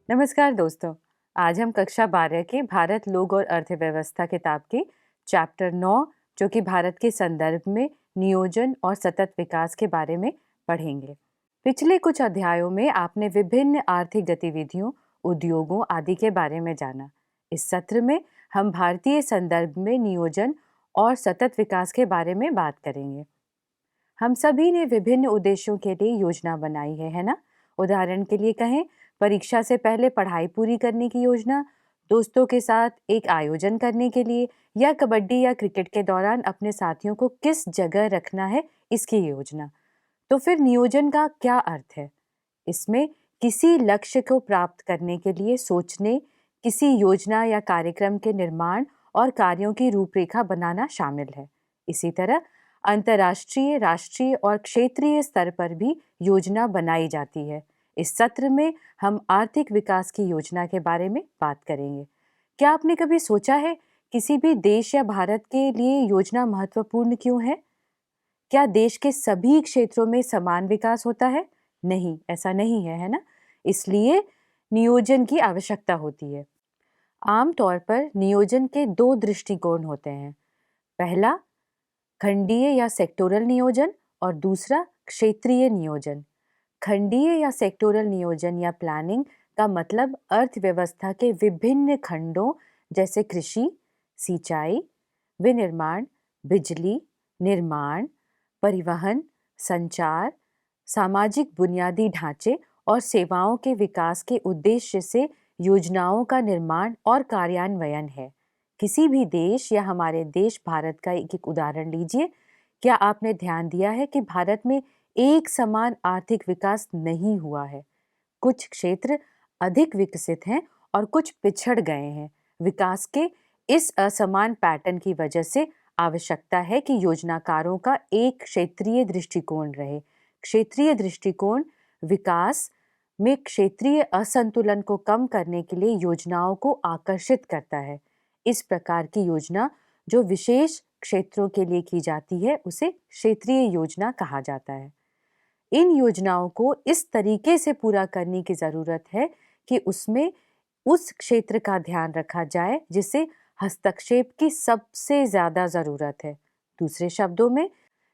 नमस्कार दोस्तों। आज हम कक्षा 12 के भारत लोक और अर्थव्यवस्था किताब के चैप्टर 9 जो कि भारत के संदर्भ में नियोजन और सतत विकास के बारे में पढ़ेंगे। पिछले कुछ अध्यायों में आपने विभिन्न आर्थिक गतिविधियों, उद्योगों आदि के बारे में जाना। इस सत्र में हम भारतीय संदर्भ में नियोजन और सतत विकास के बारे में बात करेंगे। हम सभी ने विभिन्न उद्देश्यों के लिए योजना बनाई है ना? उदाहरण के लिए कहें, परीक्षा से पहले पढ़ाई पूरी करने की योजना, दोस्तों के साथ एक आयोजन करने के लिए, या कबड्डी या क्रिकेट के दौरान अपने साथियों को किस जगह रखना है इसकी योजना। तो फिर नियोजन का क्या अर्थ है? इसमें किसी लक्ष्य को प्राप्त करने के लिए सोचने, किसी योजना या कार्यक्रम के निर्माण और कार्यों की रूपरेखा बनाना शामिल है। इसी तरह अंतर्राष्ट्रीय, राष्ट्रीय और क्षेत्रीय स्तर पर भी योजना बनाई जाती है। इस सत्र में हम आर्थिक विकास की योजना के बारे में बात करेंगे। क्या आपने कभी सोचा है किसी भी देश या भारत के लिए योजना महत्वपूर्ण क्यों है? क्या देश के सभी क्षेत्रों में समान विकास होता है? नहीं, ऐसा नहीं है, है ना? इसलिए नियोजन की आवश्यकता होती है। आमतौर पर नियोजन के दो दृष्टिकोण होते हैं। पहला खंडीय या सेक्टोरल नियोजन और दूसरा क्षेत्रीय नियोजन। खंडीय या सेक्टोरल नियोजन या प्लानिंग का मतलब अर्थव्यवस्था के विभिन्न खंडों जैसे कृषि, सिंचाई, विनिर्माण, बिजली, निर्माण, परिवहन, संचार, सामाजिक बुनियादी ढांचे और सेवाओं के विकास के उद्देश्य से योजनाओं का निर्माण और कार्यान्वयन है। किसी भी देश या हमारे देश भारत का एक उदाहरण लीजिए। क्या आपने ध्यान दिया है कि भारत में एक समान आर्थिक विकास नहीं हुआ है? कुछ क्षेत्र अधिक विकसित हैं और कुछ पिछड़ गए हैं। विकास के इस असमान पैटर्न की वजह से आवश्यकता है कि योजनाकारों का एक क्षेत्रीय दृष्टिकोण रहे। क्षेत्रीय दृष्टिकोण विकास में क्षेत्रीय असंतुलन को कम करने के लिए योजनाओं को आकर्षित करता है। इस प्रकार की योजना जो विशेष क्षेत्रों के लिए की जाती है उसे क्षेत्रीय योजना कहा जाता है। इन योजनाओं को इस तरीके से पूरा करने की जरूरत है कि उसमें उस क्षेत्र का ध्यान रखा जाए जिसे हस्तक्षेप की सबसे ज्यादा जरूरत है। दूसरे शब्दों में,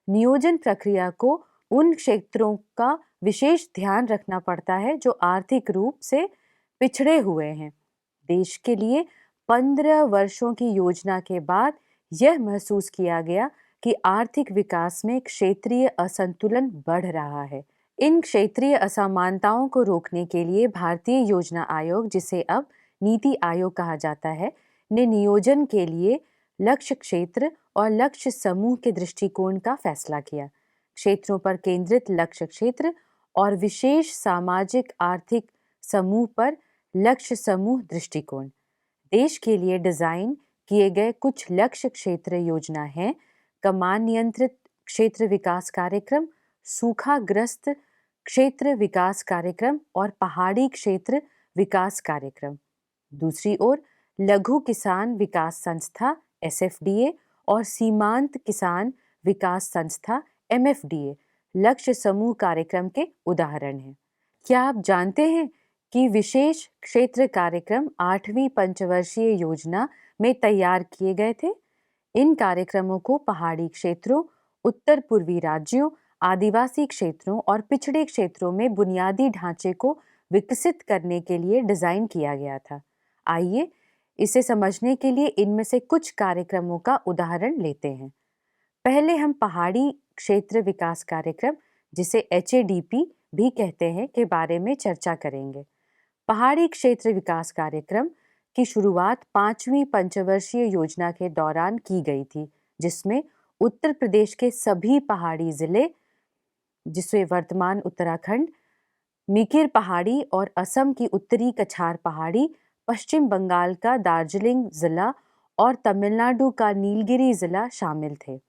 नियोजन प्रक्रिया को उन क्षेत्रों का विशेष ध्यान रखना पड़ता है जो आर्थिक रूप से पिछड़े हुए हैं। देश के लिए 15 वर्षों की योजना के बाद यह महसूस किया गया कि आर्थिक विकास में क्षेत्रीय असंतुलन बढ़ रहा है। इन क्षेत्रीय असमानताओं को रोकने के लिए भारतीय योजना आयोग, जिसे अब नीति आयोग कहा जाता है, ने नियोजन के लिए लक्ष्य क्षेत्र और लक्ष्य समूह के दृष्टिकोण का फैसला किया। क्षेत्रों पर केंद्रित लक्ष्य क्षेत्र और विशेष सामाजिक आर्थिक समूह पर लक्ष्य समूह दृष्टिकोण। देश के लिए डिजाइन किए गए कुछ लक्ष्य क्षेत्र योजना हैं: कमान नियंत्रित क्षेत्र विकास कार्यक्रम, सूखाग्रस्त क्षेत्र विकास कार्यक्रम और पहाड़ी क्षेत्र विकास कार्यक्रम। दूसरी ओर लघु किसान विकास संस्था एसएफडीए और सीमांत किसान विकास संस्था एमएफडीए लक्ष्य समूह कार्यक्रम के उदाहरण हैं। क्या आप जानते हैं कि विशेष क्षेत्र कार्यक्रम 8वीं पंचवर्षीय योजना में तैयार किए गए थे? इन कार्यक्रमों को पहाड़ी क्षेत्रों, उत्तर पूर्वी राज्यों, आदिवासी क्षेत्रों और पिछड़े क्षेत्रों में बुनियादी ढांचे को विकसित करने के लिए डिजाइन किया गया था। आइए इसे समझने के लिए इनमें से कुछ कार्यक्रमों का उदाहरण लेते हैं। पहले हम पहाड़ी क्षेत्र विकास कार्यक्रम, जिसे एचएडीपी भी कहते हैं, के बारे में चर्चा करेंगे। पहाड़ी क्षेत्र विकास कार्यक्रम की शुरुआत 5वीं पंचवर्षीय योजना के दौरान की गई थी, जिसमें उत्तर प्रदेश के सभी पहाड़ी जिले, जिसे वर्तमान उत्तराखंड, मिकिर पहाड़ी और असम की उत्तरी कछार पहाड़ी, पश्चिम बंगाल का दार्जिलिंग जिला और तमिलनाडु का नीलगिरी जिला शामिल थे।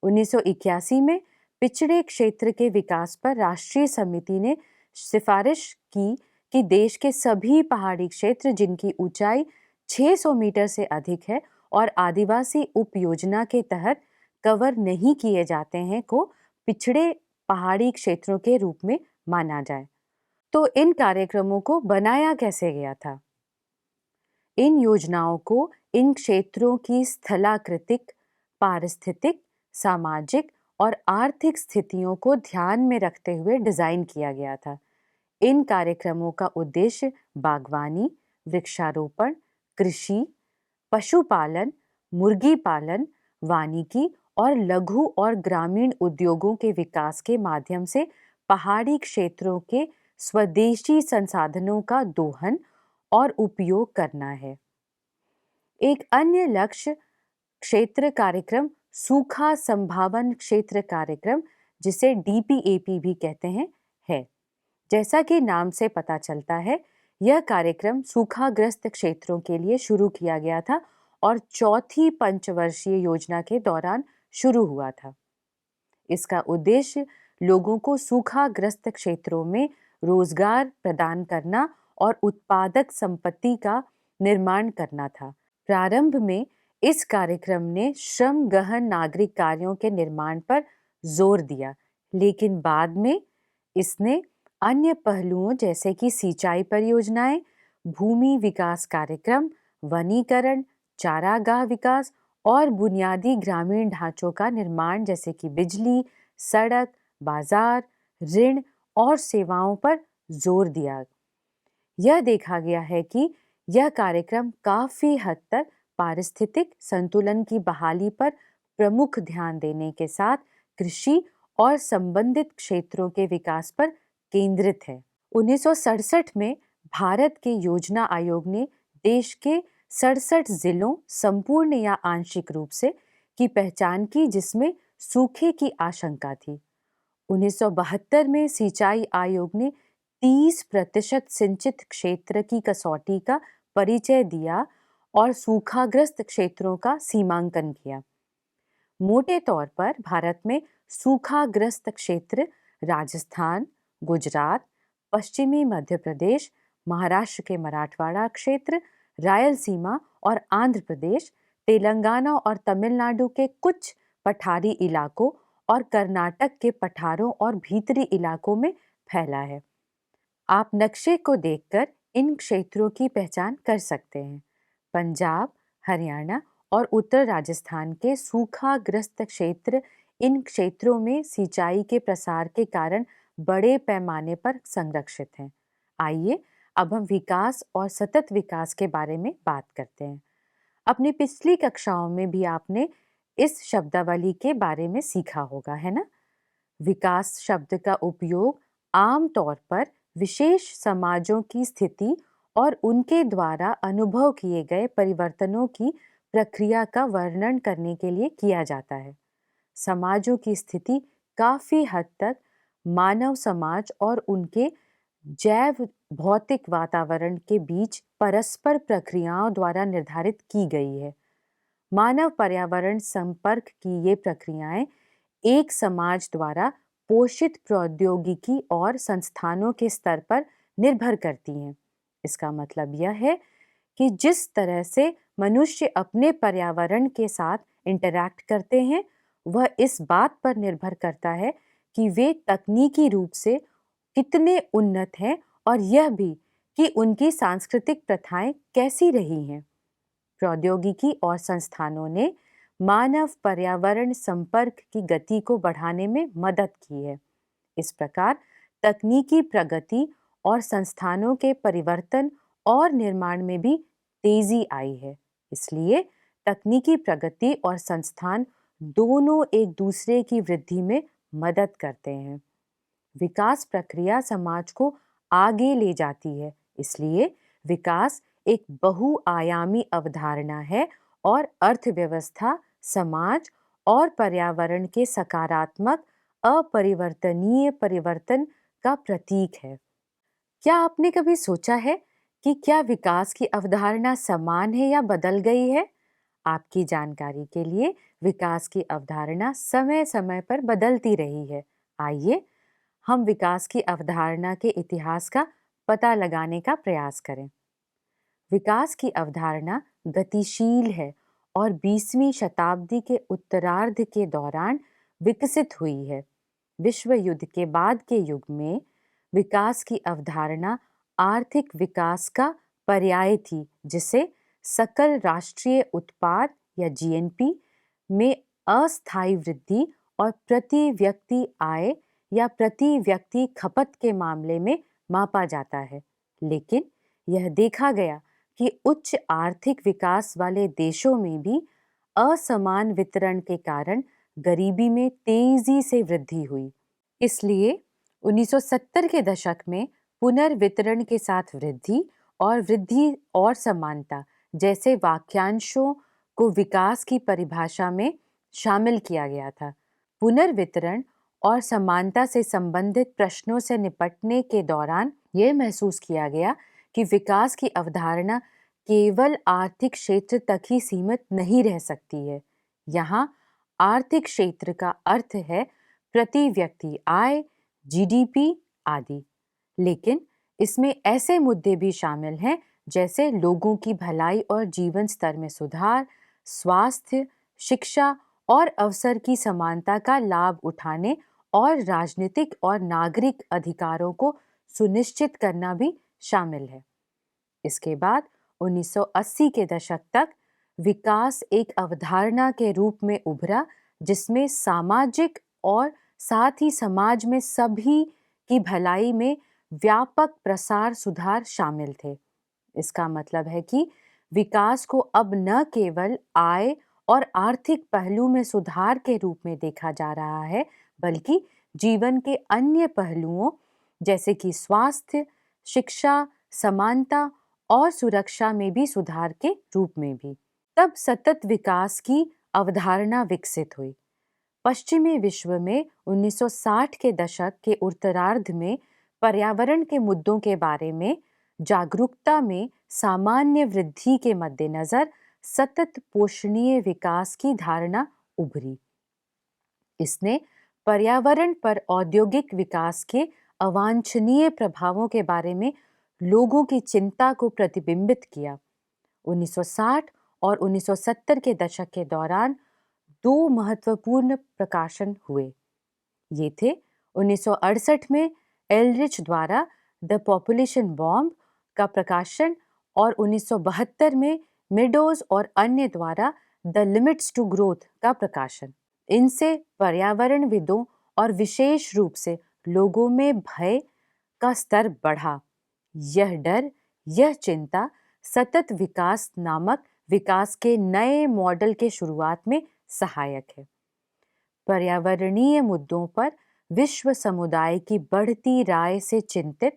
1981 में पिछड़े क्षेत्र के विकास पर राष्ट्रीय समिति ने सिफारिश की कि देश के सभी पहाड़ी क्षेत्र जिनकी ऊंचाई 600 मीटर से अधिक है और आदिवासी उपयोजना के तहत कवर नहीं किए जाते हैं को पिछड़े पहाड़ी क्षेत्रों के रूप में माना जाए। तो इन कार्यक्रमों को बनाया कैसे गया था? इन योजनाओं को इन क्षेत्रों की स्थलाकृतिक, पारिस्थितिक, सामाजिक और आर्थिक स्थितियों को ध्यान में रखते हुए डिजाइन किया गया था। इन कार्यक्रमों का उद्देश्य बागवानी, वृक्षारोपण, कृषि, पशुपालन, मुर्गी पालन, वानिकी और लघु और ग्रामीण उद्योगों के विकास के माध्यम से पहाड़ी क्षेत्रों के स्वदेशी संसाधनों का दोहन और उपयोग करना है। एक अन्य लक्ष्य क्षेत्र कार्यक्रम सूखा संभावन क्षेत्र कार्यक्रम, जिसे डीपीएपी भी कहते हैं, है। जैसा कि नाम से पता चलता है, यह कार्यक्रम सूखाग्रस्त क्षेत्रों के लिए शुरू किया गया था और चौथी पंचवर्षीय योजना के दौरान शुरू हुआ था। इसका उद्देश्य लोगों को सूखाग्रस्त क्षेत्रों में रोजगार प्रदान करना और उत्पादक संपत्ति का निर्माण करना था। प्रारंभ में इस कार्यक्रम ने श्रम गहन नागरिक कार्यों के निर्माण पर जोर दिया, लेकिन बाद में इसने अन्य पहलुओं जैसे कि सिंचाई परियोजनाएं, भूमि विकास कार्यक्रम, वनीकरण, चारागाह विकास और बुनियादी ग्रामीण ढांचों का निर्माण जैसे कि बिजली, सड़क, बाजार, ऋण और सेवाओं पर जोर दिया। यह देखा गया है कि यह कार्यक्रम काफी हद तक पारिस्थितिक संतुलन की बहाली पर प्रमुख ध्यान देने के साथ कृषि और संबंधित क्षेत्रों के विकास पर केंद्रित है। 1967 में भारत के योजना आयोग ने देश के 67 जिलों, संपूर्ण या आंशिक रूप से, की पहचान की जिसमें सूखे की आशंका थी। 1972 में सिंचाई आयोग ने 30% सिंचित क्षेत्र की कसौटी का परिचय दिया और सूखाग्रस्त क्षेत्रों का सीमांकन किया। मोटे तौर पर भारत में सूखाग्रस्त क्षेत्र राजस्थान, गुजरात, पश्चिमी मध्य प्रदेश, महाराष्ट्र के मराठवाड़ा क्षेत्र, रायलसीमा और आंध्र प्रदेश, तेलंगाना और तमिलनाडु के कुछ पठारी इलाकों और कर्नाटक के पठारों और भीतरी इलाकों में फैला है। आप नक्शे को देखकर इन क्षेत्रों की पहचान कर सकते हैं। पंजाब, हरियाणा और उत्तर राजस्थान के सूखाग्रस्त क्षेत्र इन क्षेत्रों में सिंचाई के प्रसार के कारण बड़े पैमाने पर संरक्षित हैं। आइए अब हम विकास और सतत विकास के बारे में बात करते हैं। अपनी पिछली कक्षाओं में भी आपने इस शब्दावली के बारे में सीखा होगा, है ना? विकास शब्द का उपयोग आम तौर पर विशेष समाजों की स्थिति और उनके द्वारा अनुभव किए गए परिवर्तनों की प्रक्रिया का वर्णन करने के लिए किया जाता है। समाजों की स्थिति काफी हद तक मानव समाज और उनके जैव भौतिक वातावरण के बीच परस्पर प्रक्रियाओं द्वारा निर्धारित की गई है। मानव पर्यावरण संपर्क की ये प्रक्रियाएं एक समाज द्वारा पोषित प्रौद्योगिकी और संस्थानों के स्तर पर निर्भर करती हैं। इसका मतलब यह है कि जिस तरह से मनुष्य अपने पर्यावरण के साथ इंटरैक्ट करते हैं, वह इस बात पर निर्भर करता है कि वे तकनीकी रूप से कितने उन्नत हैं और यह भी कि उनकी सांस्कृतिक प्रथाएं कैसी रही हैं। प्रौद्योगिकी और संस्थानों ने मानव पर्यावरण संपर्क की गति को बढ़ाने में मदद की है। इस प्रकार तकनीकी प्रगति और संस्थानों के परिवर्तन और निर्माण में भी तेजी आई है। इसलिए तकनीकी प्रगति और संस्थान दोनों एक दूसरे की वृद्धि में मदद करते हैं। विकास प्रक्रिया समाज को आगे ले जाती है, इसलिए विकास एक बहुआयामी अवधारणा है और अर्थव्यवस्था, समाज और पर्यावरण के सकारात्मक अपरिवर्तनीय परिवर्तन का प्रतीक है। क्या आपने कभी सोचा है कि क्या विकास की अवधारणा समान है या बदल गई है? आपकी जानकारी के लिए विकास की अवधारणा समय समय पर बदलती रही है। आइए हम विकास की अवधारणा के इतिहास का पता लगाने का प्रयास करें। विकास की अवधारणा गतिशील है और 20वीं शताब्दी के उत्तरार्ध के दौरान विकसित हुई है। विश्व युद्ध के बाद के युग में विकास की अवधारणा आर्थिक विकास का पर्याय थी, जिसे सकल राष्ट्रीय उत्पाद या जीएनपी में अस्थायी वृद्धि और प्रति व्यक्ति आय या प्रति व्यक्ति खपत के मामले में मापा जाता है। लेकिन यह देखा गया कि उच्च आर्थिक विकास वाले देशों में भी असमान वितरण के कारण गरीबी में तेजी से वृद्धि हुई। इसलिए 1970 के दशक में पुनर्वितरण के साथ वृद्धि और समानता जैसे वाक्यांशों को विकास की परिभाषा में शामिल किया गया था। पुनर्वितरण और समानता से संबंधित प्रश्नों से निपटने के दौरान यह महसूस किया गया कि विकास की अवधारणा केवल आर्थिक क्षेत्र तक ही सीमित नहीं रह सकती है। यहाँ आर्थिक क्षेत्र का अर्थ है प्रति व्यक्ति आय, जीडीपी आदि। लेकिन इसमें ऐसे मुद्दे भी शामिल हैं जैसे लोगों की भलाई और जीवन स्तर में सुधार, स्वास्थ्य, शिक्षा और अवसर की समानता का लाभ उठाने और राजनीतिक और नागरिक अधिकारों को सुनिश्चित करना भी शामिल है। इसके बाद 1980 के दशक तक विकास एक अवधारणा के रूप में उभरा जिसमें सामाजिक और साथ ही समाज में सभी की भलाई में व्यापक प्रसार सुधार शामिल थे। इसका मतलब है कि विकास को अब न केवल आय और आर्थिक पहलू में सुधार के रूप में देखा जा रहा है, बल्कि जीवन के अन्य पहलुओं जैसे कि स्वास्थ्य, शिक्षा, समानता और सुरक्षा में भी सुधार के रूप में भी। तब सतत विकास की अवधारणा विकसित हुई। पश्चिमी विश्व में 1960 के दशक के उत्तरार्ध में पर्यावरण के मुद्दों के बारे में जागरूकता में सामान्य वृद्धि के मद्देनजर सतत पोषणीय विकास की धारणा उभरी। इसने पर्यावरण पर औद्योगिक विकास के अवांछनीय प्रभावों के बारे में लोगों की चिंता को प्रतिबिंबित किया। 1960 और 1970 के दशक के दौरान दो महत्वपूर्ण प्रकाशन हुए। ये थे 1968 में एलरिच द्वारा द पॉपुलेशन बॉम्ब का प्रकाशन और 1972 में मेडोज और अन्य द्वारा द लिमिट्स टू ग्रोथ का प्रकाशन। इनसे पर्यावरणविदों और विशेष रूप से लोगों में भय का स्तर बढ़ा। यह डर, यह चिंता सतत विकास नामक विकास के नए मॉडल के शुरुआत में सहायक है। पर्यावरणीय मुद्दों पर विश्व समुदाय की बढ़ती राय से चिंतित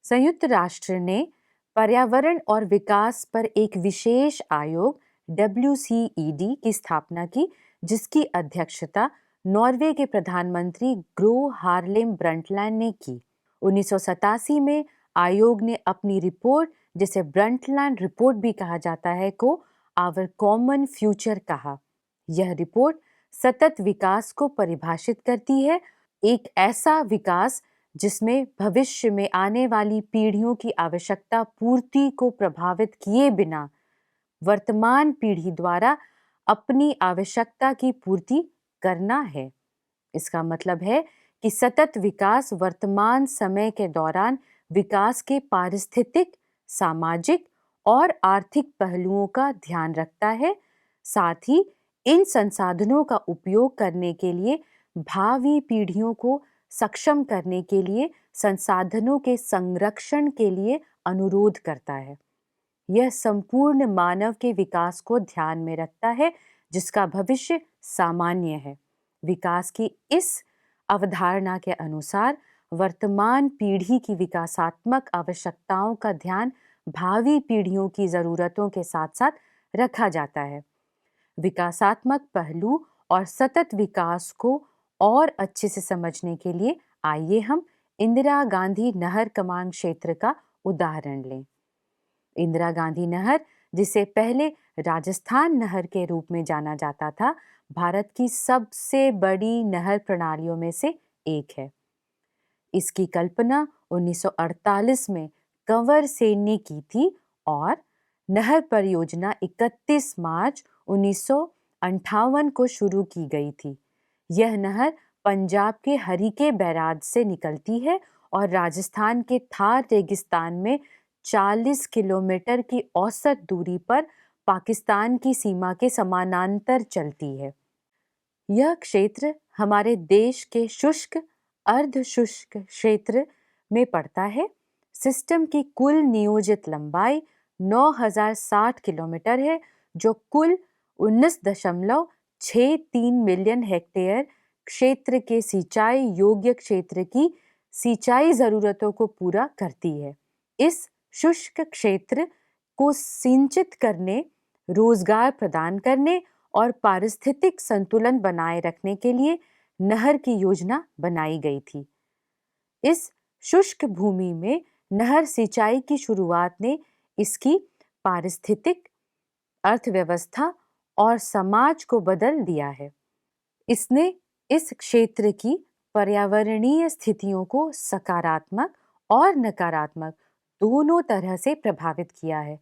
संयुक्त राष्ट्र ने पर्यावरण और विकास पर एक विशेष आयोग WCED की स्थापना की, जिसकी अध्यक्षता नॉर्वे के प्रधानमंत्री ग्रो हार्लेम ब्रंटलैंड ने की। 1987 में आयोग ने अपनी रिपोर्ट, जिसे ब्रंटलैंड रिपोर्ट भी कहा जाता है, को आवर कॉमन फ्यूचर कहा। यह रिपोर्ट सतत विकास को परिभाषित करती है, एक ऐसा विकास जिसमें भविष्य में आने वाली पीढ़ियों की आवश्यकता पूर्ति को प्रभावित किए बिना वर्तमान पीढ़ी द्वारा अपनी आवश्यकता की पूर्ति करना है। इसका मतलब है कि सतत विकास वर्तमान समय के दौरान विकास के पारिस्थितिक, सामाजिक और आर्थिक पहलुओं का ध्यान रखता है, साथ ही इन संसाधनों का उपयोग करने के लिए भावी पीढ़ियों को सक्षम करने के लिए संसाधनों के संरक्षण के लिए अनुरोध करता है। यह संपूर्ण मानव के विकास को ध्यान में रखता है, जिसका भविष्य सामान्य है। विकास की इस अवधारणा के अनुसार वर्तमान पीढ़ी की विकासात्मक आवश्यकताओं का ध्यान भावी पीढ़ियों की जरूरतों के साथ साथ रखा जाता है। विकासात्मक पहलू और सतत विकास को और अच्छे से समझने के लिए आइए हम इंदिरा गांधी नहर कमान क्षेत्र का उदाहरण लें। इंदिरा गांधी नहर, जिसे पहले राजस्थान नहर के रूप में जाना जाता था, भारत की सबसे बड़ी नहर प्रणालियों में से एक है। इसकी कल्पना 1948 में कंवर सेन ने की थी और नहर परियोजना 31 मार्च 1958 को शुरू की गई थी। यह नहर पंजाब के हरीके बैराज से निकलती है और राजस्थान के थार रेगिस्तान में 40 किलोमीटर की औसत दूरी पर पाकिस्तान की सीमा के समानांतर चलती है। यह क्षेत्र हमारे देश के शुष्क अर्ध शुष्क क्षेत्र में पड़ता है। सिस्टम की कुल नियोजित लंबाई 9060 किलोमीटर है, जो कुल 19.63 मिलियन हेक्टेयर क्षेत्र के सिंचाई योग्य क्षेत्र की सिंचाई जरूरतों को पूरा करती है। इस शुष्क क्षेत्र को सिंचित करने, रोजगार प्रदान करने और पारिस्थितिक संतुलन बनाए रखने के लिए नहर की योजना बनाई गई थी। इस शुष्क भूमि में नहर सिंचाई की शुरुआत ने इसकी पारिस्थितिक अर्थव्यवस्था और समाज को बदल दिया है। इसने इस क्षेत्र की पर्यावरणीय स्थितियों को सकारात्मक और नकारात्मक दोनों तरह से प्रभावित किया है।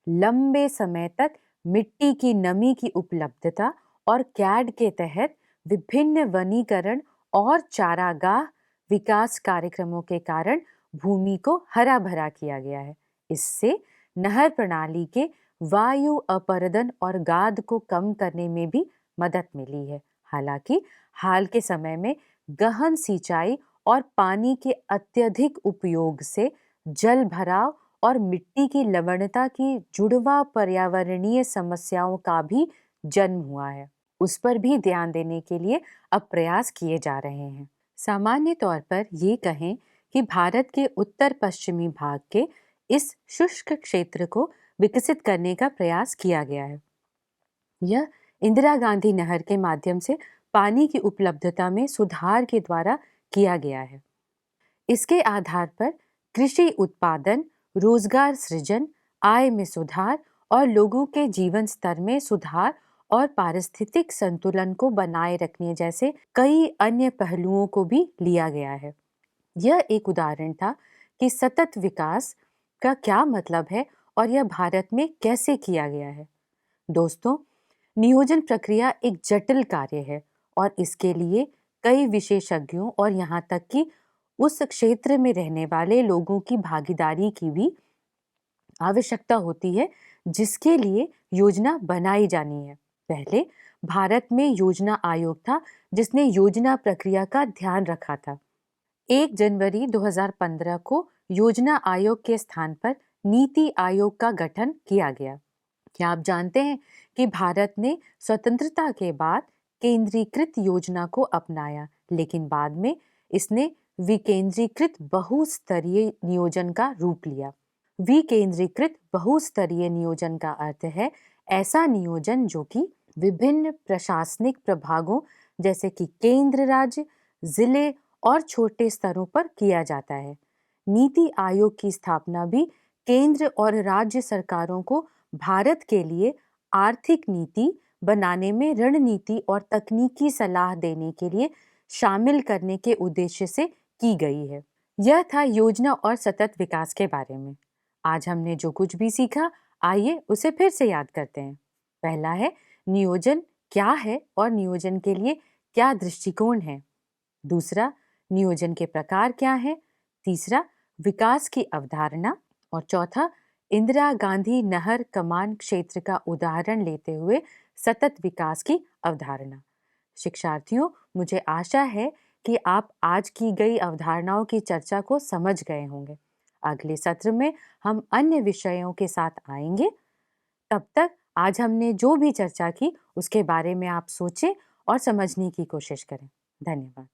लंबे समय तक मिट्टी की नमी की उपलब्धता और कैड के तहत विभिन्न वनीकरण और चारागाह विकास कार्यक्रमों के कारण भूमि को हरा भरा किया गया है। इससे नहर प्रणाली के वायु अपरदन और गाद को कम करने में भी मदद मिली है। हालांकि हाल के समय में गहन सिंचाई और पानी के अत्यधिक उपयोग से जल भराव और मिट्टी की लवणता की जुड़वा पर्यावरणीय समस्याओं का भी जन्म हुआ है। उस पर भी ध्यान देने के लिए अब प्रयास किए जा रहे हैं। सामान्य तौर पर ये कहें कि भारत के उत्तर पश्चिमी भाग के इस शुष्क क्षेत्र को विकसित करने का प्रयास किया गया है। यह इंदिरा गांधी नहर के माध्यम से पानी की उपलब्धता में सुधार के द्वारा किया गया है। इसके आधार पर कृषि उत्पादन, रोजगार सृजन, आय में सुधार और लोगों के जीवन स्तर में सुधार और पारिस्थितिक संतुलन को बनाए रखने जैसे कई अन्य पहलुओं को भी लिया गया है। यह एक उदाहरण था कि सतत विकास का क्या मतलब है और यह भारत में कैसे किया गया है। दोस्तों, नियोजन प्रक्रिया एक जटिल कार्य है और इसके लिए कई विशेषज्ञों और यहाँ तक कि उस क्षेत्र में रहने वाले लोगों की भागीदारी की भी आवश्यकता होती है, जिसके लिए योजना बनाई जानी है। पहले भारत में योजना आयोग था, जिसने योजना प्रक्रिया का ध्यान रखा था। 1 जनवरी 2015 को योजना आयोग के स्थान पर नीति आयोग का गठन किया गया। क्या आप जानते हैं कि भारत ने स्वतंत्रता के बाद केंद्रीकृत योजना को अपनाया, लेकिन बाद में इसने विकेंद्रीकृत बहुस्तरीय नियोजन का रूप लिया। विकेंद्रीकृत बहुस्तरीय नियोजन का अर्थ है ऐसा नियोजन जो कि विभिन्न प्रशासनिक प्रभागों जैसे कि केंद्र, राज्य, जिले और छोटे स्तरों पर किया जाता है। नीति आयोग की स्थापना भी केंद्र और राज्य सरकारों को भारत के लिए आर्थिक नीति बनाने में रणनीति और तकनीकी सलाह देने के लिए शामिल करने के उद्देश्य से की गई है। यह था योजना और सतत विकास के बारे में। आज हमने जो कुछ भी सीखा, आइए उसे फिर से याद करते हैं। पहला है नियोजन क्या है और नियोजन के लिए क्या दृष्टिकोण है। दूसरा, नियोजन के प्रकार क्या है। तीसरा, विकास की अवधारणा। और चौथा, इंदिरा गांधी नहर कमान क्षेत्र का उदाहरण लेते हुए सतत विकास की अवधारणा। शिक्षार्थियों, मुझे आशा है कि आप आज की गई अवधारणाओं की चर्चा को समझ गए होंगे। अगले सत्र में हम अन्य विषयों के साथ आएंगे। तब तक आज हमने जो भी चर्चा की उसके बारे में आप सोचें और समझने की कोशिश करें। धन्यवाद।